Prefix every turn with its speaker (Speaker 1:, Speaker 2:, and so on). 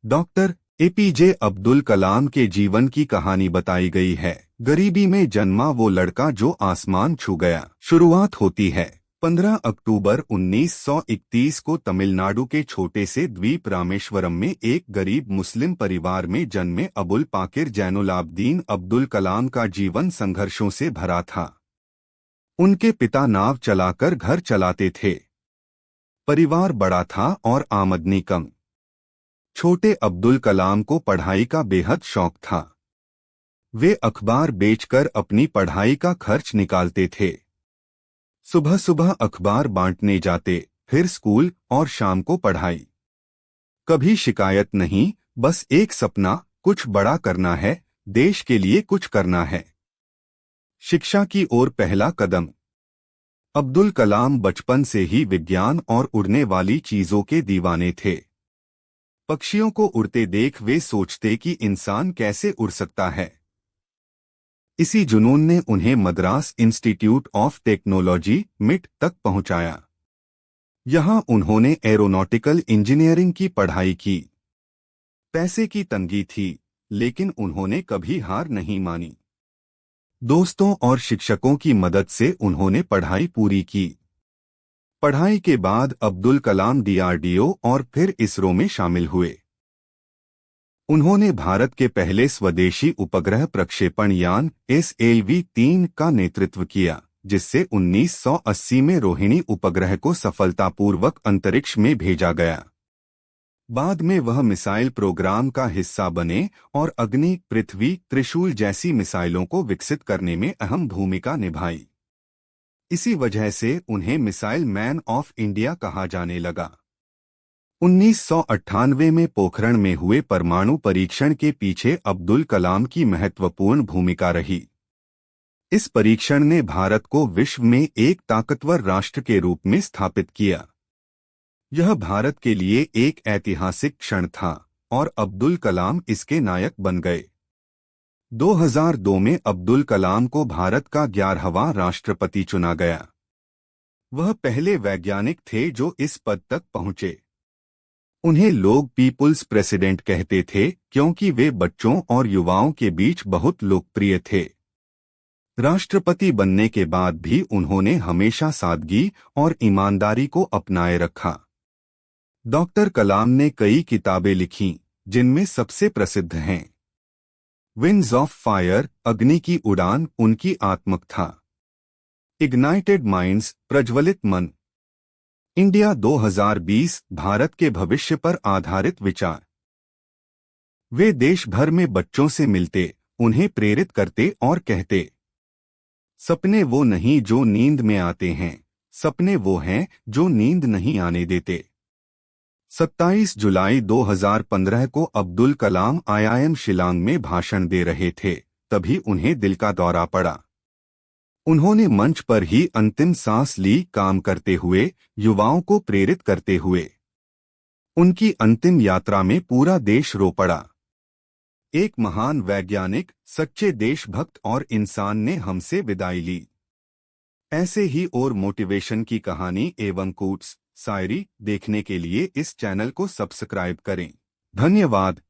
Speaker 1: Doctor APJ Abdul Kalam के जीवन की कहानी बताई गई है। गरीबी में जन्मा वो लड़का जो आसमान छू गया। शुरुआत होती है 15 अक्टूबर 1931 को तमिलनाडु के छोटे से द्वीप रामेश्वरम में एक गरीब मुस्लिम परिवार में जन्मे अबुल पाकिर जैनुलाब्दीन अब्दुल कलाम का जीवन संघर्षों से भरा था। उनके पिता नाव चलाकर घर चलाते थे। परिवार बड़ा था और आमदनी कम। छोटे अब्दुल कलाम को पढ़ाई का बेहद शौक था। वे अखबार बेचकर अपनी पढ़ाई का खर्च निकालते थे। सुबह सुबह अखबार बांटने जाते, फिर स्कूल और शाम को पढ़ाई। कभी शिकायत नहीं, बस एक सपना, कुछ बड़ा करना है, देश के लिए कुछ करना है। शिक्षा की ओर पहला कदम। अब्दुल कलाम बचपन से ही विज्ञान और उड़ने वाली चीजों के दीवाने थे। पक्षियों को उड़ते देख वे सोचते कि इंसान कैसे उड़ सकता है। इसी जुनून ने उन्हें मद्रास इंस्टीट्यूट ऑफ टेक्नोलॉजी मिट तक पहुंचाया। यहां उन्होंने एरोनॉटिकल इंजीनियरिंग की पढ़ाई की। पैसे की तंगी थी, लेकिन उन्होंने कभी हार नहीं मानी। दोस्तों और शिक्षकों की मदद से उन्होंने पढ़ाई पूरी की। पढ़ाई के बाद अब्दुल कलाम डीआरडीओ और फिर इसरो में शामिल हुए। उन्होंने भारत के पहले स्वदेशी उपग्रह प्रक्षेपण यान SLV-3 का नेतृत्व किया, जिससे 1980 में रोहिणी उपग्रह को सफलतापूर्वक अंतरिक्ष में भेजा गया। बाद में वह मिसाइल प्रोग्राम का हिस्सा बने और अग्नि, पृथ्वी, त्रिशूल जैसी मिसाइलों को विकसित करने में अहम भूमिका निभाई। इसी वजह से उन्हें मिसाइल मैन ऑफ इंडिया कहा जाने लगा। 1998 में पोखरण में हुए परमाणु परीक्षण के पीछे अब्दुल कलाम की महत्वपूर्ण भूमिका रही। इस परीक्षण ने भारत को विश्व में एक ताकतवर राष्ट्र के रूप में स्थापित किया। यह भारत के लिए एक ऐतिहासिक क्षण था और अब्दुल कलाम इसके नायक बन गए। 2002 में अब्दुल कलाम को भारत का 11वां राष्ट्रपति चुना गया। वह पहले वैज्ञानिक थे जो इस पद तक पहुंचे। उन्हें लोग पीपुल्स प्रेसिडेंट कहते थे क्योंकि वे बच्चों और युवाओं के बीच बहुत लोकप्रिय थे। राष्ट्रपति बनने के बाद भी उन्होंने हमेशा सादगी और ईमानदारी को अपनाए रखा। डॉक्टर कलाम ने कई किताबें लिखीं, जिनमें सबसे प्रसिद्ध हैं विंग्स ऑफ फायर, अग्नि की उड़ान, उनकी आत्मकथा, इग्नाइटेड माइंड्स, प्रज्वलित मन, इंडिया 2020, भारत के भविष्य पर आधारित विचार। वे देश भर में बच्चों से मिलते, उन्हें प्रेरित करते और कहते, सपने वो नहीं जो नींद में आते हैं, सपने वो हैं जो नींद नहीं आने देते। 27 जुलाई 2015 को अब्दुल कलाम IIM शिलांग में भाषण दे रहे थे, तभी उन्हें दिल का दौरा पड़ा। उन्होंने मंच पर ही अंतिम सांस ली, काम करते हुए, युवाओं को प्रेरित करते हुए। उनकी अंतिम यात्रा में पूरा देश रो पड़ा। एक महान वैज्ञानिक, सच्चे देशभक्त और इंसान ने हमसे विदाई ली। ऐसे ही और मोटिवेशन की कहानी एवं कोट्स, शायरी देखने के लिए इस चैनल को सब्सक्राइब करें। धन्यवाद।